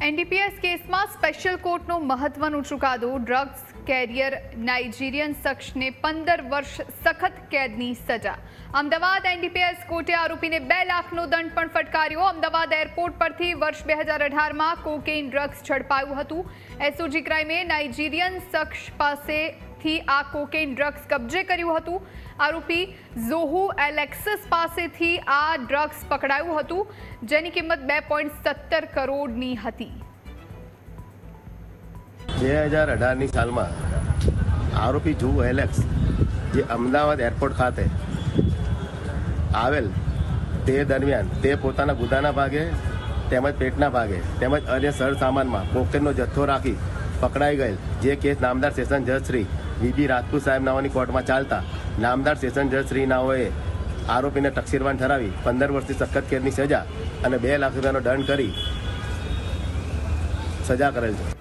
NDPS કેસમાં special કોર્ટનો મહત્વનો ચુકાદો ડ્રગ્સ કેરિયર નાઇજીરિયન શખ્સને 15 વર્ષ સખત કેદની સજા। અમદાવાદ એનડીપીએસ કોર્ટે આરોપીને 2 લાખનો દંડ પણ ફટકાર્યો। અમદાવાદ એરપોર્ટ પરથી વર્ષ 2018માં કોકેઇન ડ્રગ્સ ઝડપાયું હતું। એસઓજી ક્રાઇમે નાઇજીરિયન શખ્સ પાસેથી આ કોકેઇન ડ્રગ્સ કબજે કર્યું હતું। આરોપી ઝોહુ એલેક્સિસ પાસેથી આ ડ્રગ્સ પકડાયું હતું, જેની કિંમત 2.17 કરોડની હતી। 2018ની સાલમાં આરોપી ઝોહુ એલેક્સ જે અમદાવાદ એરપોર્ટ ખાતે આવેલ તે દરમિયાન તે પોતાના ગુદાના ભાગે તેમજ પેટના ભાગે તેમજ અન્ય સરસામાનમાં કોકેનનો જથ્થો રાખી પકડાઈ ગયેલ, જે કેસ નામદાર સેશન જજ શ્રી વીબી રાજપૂત સાહેબ નાઓની કોર્ટમાં ચાલતા નામદાર સેશન જજ શ્રી નાઓએ આરોપીને તકસીરવાન ઠરાવી 15 વર્ષની સખત કેદની સજા અને 2 લાખ રૂપિયાનો દંડ કરી સજા કરેલ છે।